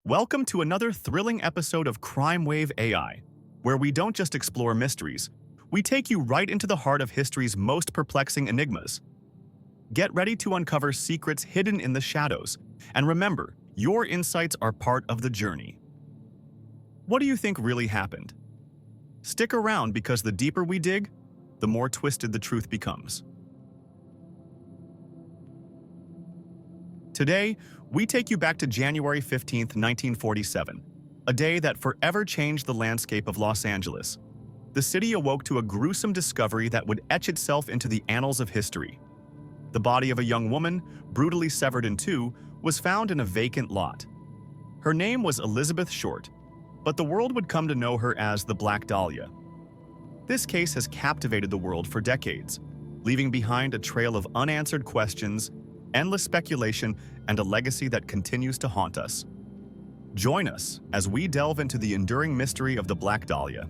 Welcome to another thrilling episode of CrimeWave AI, where we don't just explore mysteries, we take you right into the heart of history's most perplexing enigmas. Get ready to uncover secrets hidden in the shadows, and remember, your insights are part of the journey. What do you think really happened? Stick around because the deeper we dig, the more twisted the truth becomes. Today, we take you back to January 15th, 1947, a day that forever changed the landscape of Los Angeles. The city awoke to a gruesome discovery that would etch itself into the annals of history. The body of a young woman, brutally severed in two, was found in a vacant lot. Her name was Elizabeth Short, but the world would come to know her as the Black Dahlia. This case has captivated the world for decades, leaving behind a trail of unanswered questions, endless speculation, and a legacy that continues to haunt us. Join us as we delve into the enduring mystery of the Black Dahlia.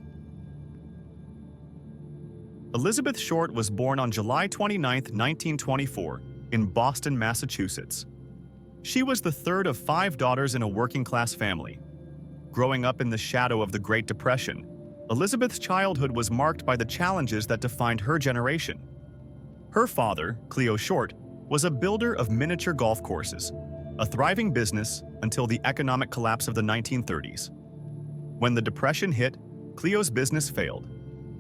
Elizabeth Short was born on July 29, 1924, in Boston, Massachusetts. She was the third of 5 daughters in a working-class family. Growing up in the shadow of the Great Depression, Elizabeth's childhood was marked by the challenges that defined her generation. Her father, Cleo Short, was a builder of miniature golf courses, a thriving business until the economic collapse of the 1930s. When the Depression hit, Cleo's business failed,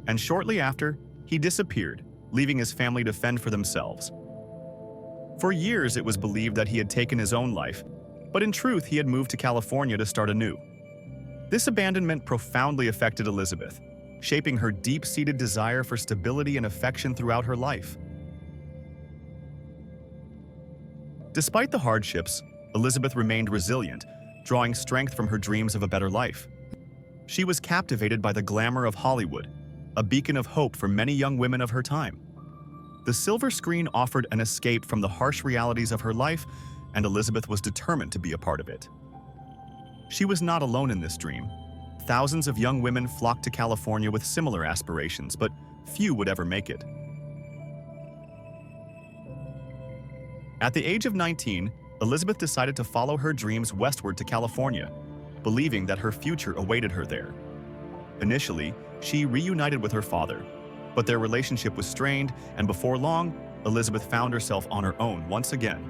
and shortly after, he disappeared, leaving his family to fend for themselves. For years, it was believed that he had taken his own life, but in truth, he had moved to California to start anew. This abandonment profoundly affected Elizabeth, shaping her deep-seated desire for stability and affection throughout her life. Despite the hardships, Elizabeth remained resilient, drawing strength from her dreams of a better life. She was captivated by the glamour of Hollywood, a beacon of hope for many young women of her time. The silver screen offered an escape from the harsh realities of her life, and Elizabeth was determined to be a part of it. She was not alone in this dream. Thousands of young women flocked to California with similar aspirations, but few would ever make it. At the age of 19, Elizabeth decided to follow her dreams westward to California, believing that her future awaited her there. Initially, she reunited with her father, but their relationship was strained, and before long, Elizabeth found herself on her own once again.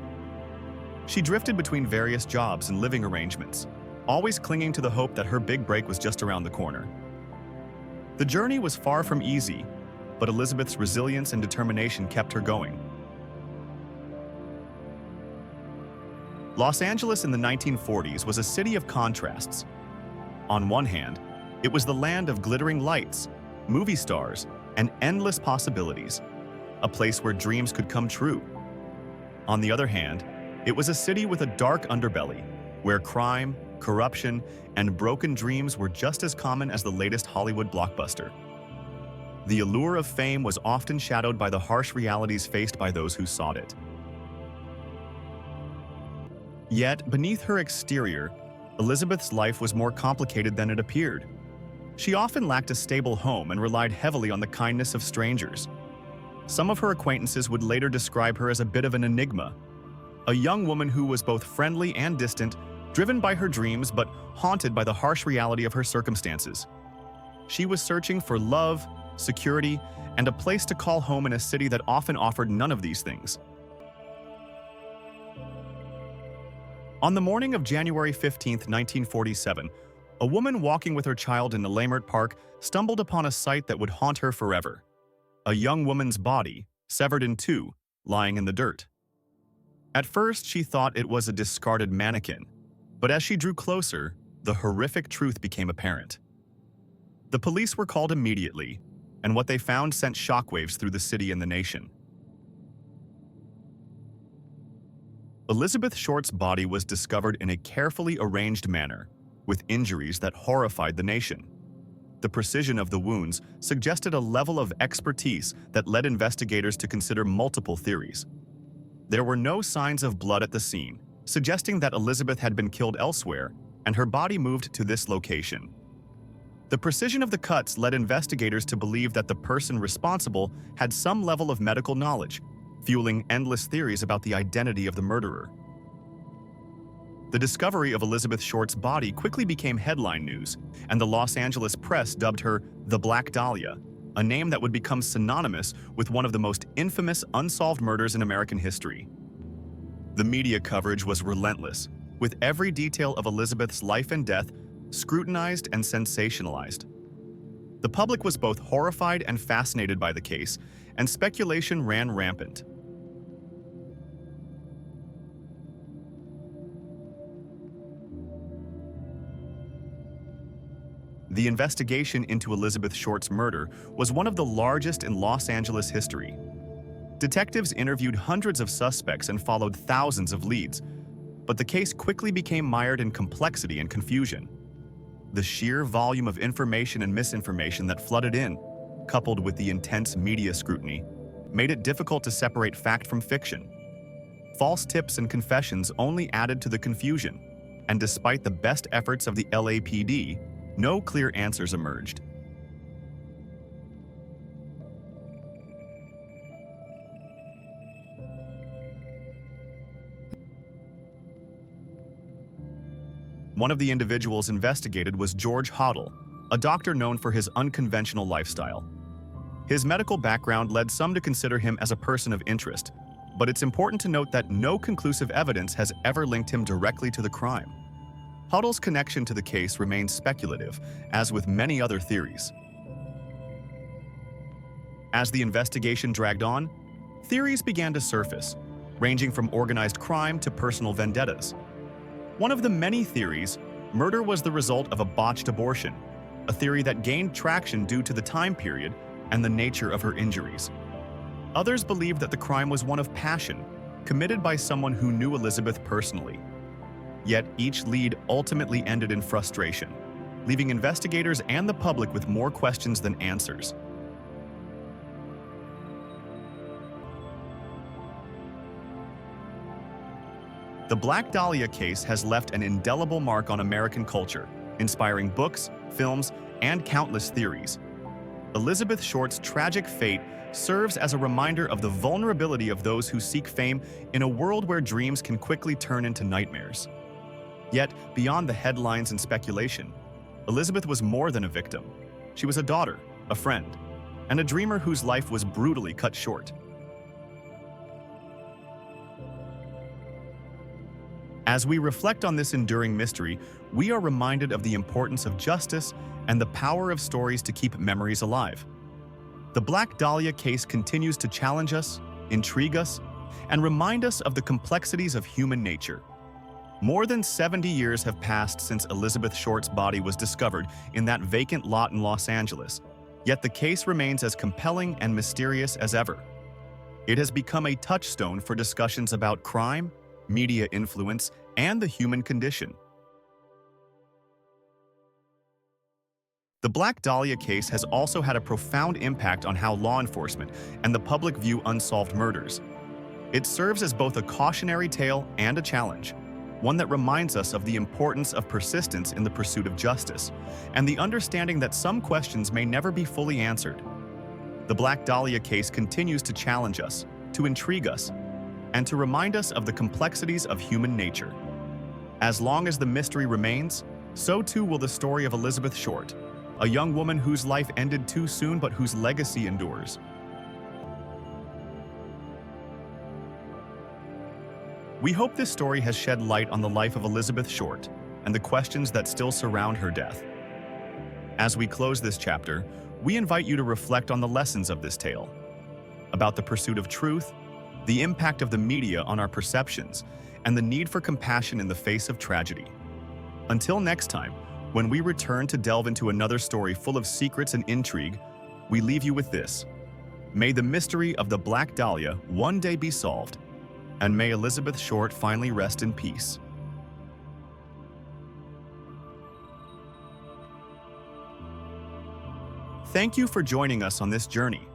She drifted between various jobs and living arrangements, always clinging to the hope that her big break was just around the corner. The journey was far from easy, but Elizabeth's resilience and determination kept her going. Los Angeles in the 1940s was a city of contrasts. On one hand, it was the land of glittering lights, movie stars, and endless possibilities, a place where dreams could come true. On the other hand, it was a city with a dark underbelly, where crime, corruption, and broken dreams were just as common as the latest Hollywood blockbuster. The allure of fame was often shadowed by the harsh realities faced by those who sought it. Yet, beneath her exterior, Elizabeth's life was more complicated than it appeared. She often lacked a stable home and relied heavily on the kindness of strangers. Some of her acquaintances would later describe her as a bit of an enigma, a young woman who was both friendly and distant, driven by her dreams but haunted by the harsh reality of her circumstances. She was searching for love, security, and a place to call home in a city that often offered none of these things. On the morning of January 15, 1947, a woman walking with her child in the Leimert Park stumbled upon a sight that would haunt her forever. A young woman's body, severed in two, lying in the dirt. At first, she thought it was a discarded mannequin, but as she drew closer, the horrific truth became apparent. The police were called immediately, and what they found sent shockwaves through the city and the nation. Elizabeth Short's body was discovered in a carefully arranged manner, with injuries that horrified the nation. The precision of the wounds suggested a level of expertise that led investigators to consider multiple theories. There were no signs of blood at the scene, suggesting that Elizabeth had been killed elsewhere, and her body moved to this location. The precision of the cuts led investigators to believe that the person responsible had some level of medical knowledge, fueling endless theories about the identity of the murderer. The discovery of Elizabeth Short's body quickly became headline news, and the Los Angeles press dubbed her the Black Dahlia, a name that would become synonymous with one of the most infamous unsolved murders in American history. The media coverage was relentless, with every detail of Elizabeth's life and death scrutinized and sensationalized. The public was both horrified and fascinated by the case, and speculation ran rampant. The investigation into Elizabeth Short's murder was one of the largest in Los Angeles history. Detectives interviewed hundreds of suspects and followed thousands of leads, but the case quickly became mired in complexity and confusion. The sheer volume of information and misinformation that flooded in, coupled with the intense media scrutiny, made it difficult to separate fact from fiction. False tips and confessions only added to the confusion, and despite the best efforts of the LAPD, no clear answers emerged. One of the individuals investigated was George Hoddle, a doctor known for his unconventional lifestyle. His medical background led some to consider him as a person of interest, but it's important to note that no conclusive evidence has ever linked him directly to the crime. Hoddle's connection to the case remains speculative, as with many other theories. As the investigation dragged on, theories began to surface, ranging from organized crime to personal vendettas. One of the many theories, murder was the result of a botched abortion, a theory that gained traction due to the time period and the nature of her injuries. Others believed that the crime was one of passion, committed by someone who knew Elizabeth personally. Yet each lead ultimately ended in frustration, leaving investigators and the public with more questions than answers. The Black Dahlia case has left an indelible mark on American culture, inspiring books, films, and countless theories. Elizabeth Short's tragic fate serves as a reminder of the vulnerability of those who seek fame in a world where dreams can quickly turn into nightmares. Yet, beyond the headlines and speculation, Elizabeth was more than a victim. She was a daughter, a friend, and a dreamer whose life was brutally cut short. As we reflect on this enduring mystery, we are reminded of the importance of justice and the power of stories to keep memories alive. The Black Dahlia case continues to challenge us, intrigue us, and remind us of the complexities of human nature. More than 70 years have passed since Elizabeth Short's body was discovered in that vacant lot in Los Angeles, yet the case remains as compelling and mysterious as ever. It has become a touchstone for discussions about crime, media influence, and the human condition. The Black Dahlia case has also had a profound impact on how law enforcement and the public view unsolved murders. It serves as both a cautionary tale and a challenge, one that reminds us of the importance of persistence in the pursuit of justice, and the understanding that some questions may never be fully answered. The Black Dahlia case continues to challenge us, to intrigue us, and to remind us of the complexities of human nature. As long as the mystery remains, so too will the story of Elizabeth Short, a young woman whose life ended too soon but whose legacy endures. We hope this story has shed light on the life of Elizabeth Short and the questions that still surround her death. As we close this chapter, we invite you to reflect on the lessons of this tale, about the pursuit of truth, the impact of the media on our perceptions, and the need for compassion in the face of tragedy. Until next time, when we return to delve into another story full of secrets and intrigue, we leave you with this. May the mystery of the Black Dahlia one day be solved, and may Elizabeth Short finally rest in peace. Thank you for joining us on this journey.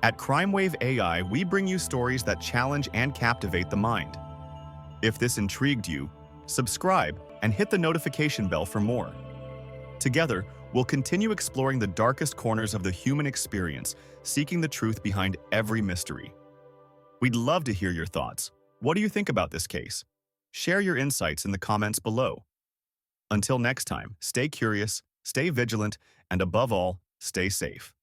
At CrimeWave AI, we bring you stories that challenge and captivate the mind. If this intrigued you, subscribe and hit the notification bell for more. Together, we'll continue exploring the darkest corners of the human experience, seeking the truth behind every mystery. We'd love to hear your thoughts. What do you think about this case? Share your insights in the comments below. Until next time, stay curious, stay vigilant, and above all, stay safe.